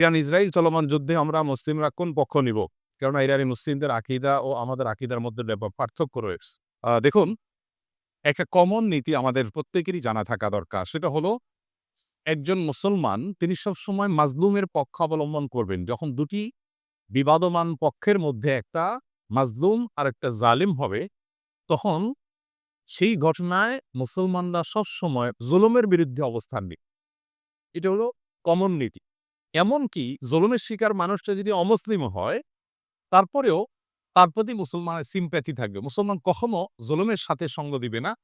ইরান-ইসরায়েল চলমান যুদ্ধে আমরা মুসলিমরা কোন পক্ষ নিব? কেননা ইরানি মুসলিমদের আকীদা ও আমাদের আকীদার মধ্যে ব্যাপক পার্থক্য রয়েছে। দেখুন, একটা কমন নীতি আমাদের প্রত্যেকেরই জানা থাকা দরকার। সেটা হলো একজন মুসলমান তিনি সবসময় মাজলুমের পক্ষ অবলম্বন করবেন। যখন দুটি বিবাদমান পক্ষের মধ্যে একটা মাজলুম আর একটা জালিম হবে, তখন সেই ঘটনায় মুসলমানরা সবসময় জুলুমের বিরুদ্ধে অবস্থান নিবে। এটা হলো কমন নীতি। এমনকি জুলুমের শিকার মানুষটা যদি অমুসলিমও হয়, তারপরেও তার প্রতি মুসলমানের সিম্প্যাথি থাকবে। মুসলমান কখনো জুলুমের সাথে সঙ্গ দিবে না,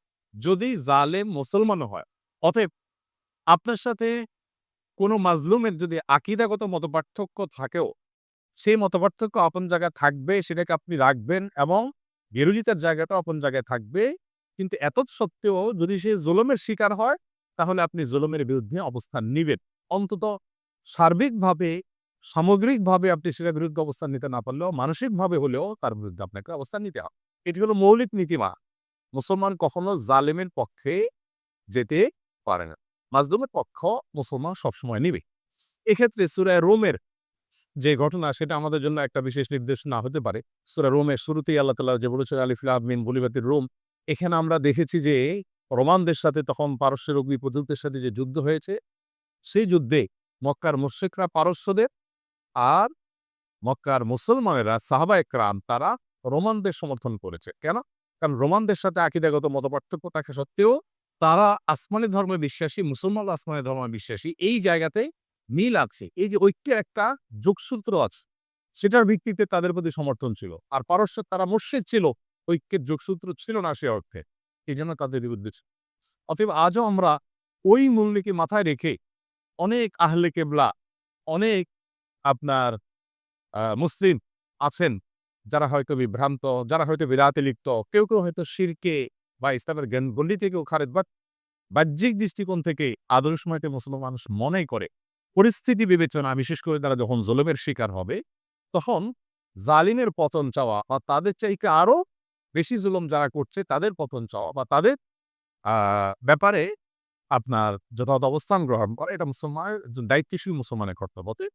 যদি জালেম মুসলমানও হয়। অতএব আপনার সাথে কোনো মাজলুমের যদি আকীদাগত মতপার্থক্য থাকেও, সেই মতপার্থক্য আপন জায়গায় থাকবে, সেটাকে আপনি রাখবেন এবং বিরোধিতার জায়গাটা আপন জায়গায় থাকবে। কিন্তু এতৎসত্ত্বেও যদি সে জুলুমের শিকার হয়, তাহলে আপনি জুলুমের বিরুদ্ধে অবস্থান নিবেন। অন্তত সার্বিকভাবে, সামগ্রিকভাবে আপনি সেটার বিরুদ্ধে অবস্থান নিতে না পারলেও মানসিকভাবে হলেও তার বিরুদ্ধে আপনাকে অবস্থান নিতে হবে। এটি হলো মৌলিক নীতিমালা। মুসলমান কখনো জালেমের পক্ষে যেতে পারে না। মাজলুমের পক্ষ মুসলমান সবসময় নিবে। এক্ষেত্রে সূরা রুমের যে ঘটনা, সেটা আমাদের জন্য একটা বিশেষ নির্দেশনা হতে পারে। সূরা রুমের শুরুতেই আল্লাহ তাআলা যে বলেছেন আলিফ লাম মিম গুলিবাতির রুম। এখানে আমরা দেখেছি যে রোমানদের সাথে তখন পারস্যের অগ্নিপ্রযুক্তের সাথে যে যুদ্ধ হয়েছে, সেই যুদ্ধে মক্কার মুশরিকরা পারস্যদের আর মক্কার মুসলমানেরা সাহাবা একরাম তারা রোমানদের সমর্থন করেছে। কেন? কারণ রোমানদের সাথে আকীদাগত মতপার্থক্য থাকা সত্ত্বেও তারা আসমানি ধর্মে বিশ্বাসী, মুসলমানরা আসমানি ধর্মে বিশ্বাসী। এই জায়গাতে মিল আছে। এই যে ঐক্যের একটা যোগসূত্র আছে, সেটার ভিত্তিতে তাদের প্রতি সমর্থন ছিল। আর পারস্য তারা মুশরিক ছিল, ঐক্যের যোগসূত্র ছিল না সে অর্থে। এজন্য তাদের বিরুদ্ধে ছিল। অতএব আজও আমরা ওই মূলনীতি মাথায় রেখে অনেক আহলে কেবলা, অনেক আপনার মুসলিম আছেন যারা হয়তো বিভ্রান্ত, যারা হয়তো বিদআতে লিপ্ত, কেউ হয়তো শিরকে বা ইসলামের গণ্ডি থেকেও খারেজ, বাট বাহ্যিক দৃষ্টিকোণ থেকে আদর্শময়কে মুসলমান মানুষ মনে করে। পরিস্থিতি বিবেচনা, বিশেষ করে তারা যখন জুলুমের শিকার হবে, তখন জালিমের পতন চাওয়া বা তাদের চাইতে আরো বেশি জুলুম যারা করছে তাদের পতন চাওয়া বা তাদের আ ব্যাপারে আপনার যথাযথ অবস্থান গ্রহণ করা, এটা মুসলমানের একজন দায়িত্বশীল মুসলমানের কর্তব্য। অতএব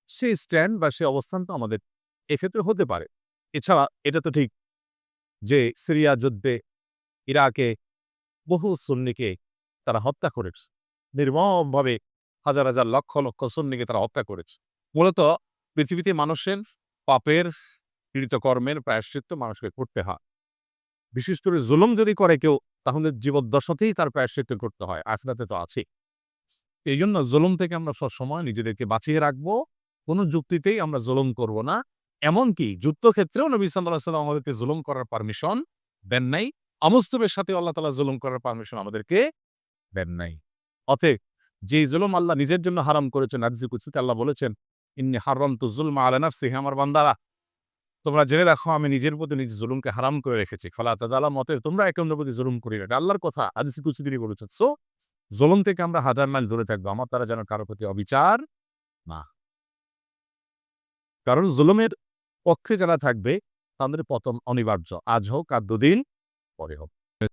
সেই স্ট্যান্ড বা সেই অবস্থানটা আমাদের এক্ষেত্রে হতে পারে। এছাড়া এটা তো ঠিক যে সিরিয়া যুদ্ধে ইরাকে বহু সুন্নিকে তারা হত্যা করেছে। নির্মমভাবে হাজার লক্ষ সুন্নিকে তারা হত্যা করেছে। মূলত পৃথিবীতে মানুষের পাপের কৃতকর্মের প্রায়শ্চিত্ত মানুষকে করতে হয়। বিশেষ করে জুলুম যদি করে কেউ, তাহলে জীবদ্দশাতেই তার প্রায়শ্চিত্ত করতে হয়। আখিরাতে তো আছেই। এইজন্য জুলুম থেকে আমরা সবসময় নিজেদেরকে বাঁচিয়ে রাখবো। কোন যুক্তিতেই আমরা জুলুম করব না। এমনকি যুদ্ধক্ষেত্রেও নবী সাল্লাল্লাহু আলাইহি ওয়াসাল্লাম আমাদেরকে জুলুম করার পারমিশন দেন নাই। অমুসলিমের সাথেও আল্লাহ তাআলা জুলুম করার পারমিশন আমাদেরকে দেন নাই। অতএব যেই জুলুম আল্লাহ নিজের জন্য হারাম করেছেন, হাদিসে কুদসিতে আল্লাহ বলেছেন, "ইন্নী হারামতু যুলমা আলা নাফসি", হে আমার বান্দারা, তোমরা জেনে রাখো আমি নিজের প্রতি নিজে জুলুমকে হারাম করে রেখেছি। ফালা তাযালামু, অতএব তোমরা একে অন্যের প্রতি জুলুম করিও না। এটা আল্লাহর কথা, হাদিসে কুদসি তিনি বলেছেন। সো জুলুম থেকে আমরা হাজার মাইল দূরে থাকবো। আমার দ্বারা যেন কারো প্রতি অবিচার না। কারণ জুলুমের পক্ষে যারা থাকবে তাদের পতন অনিবার্য। আজ হোক আর দুদিন পরে হোক।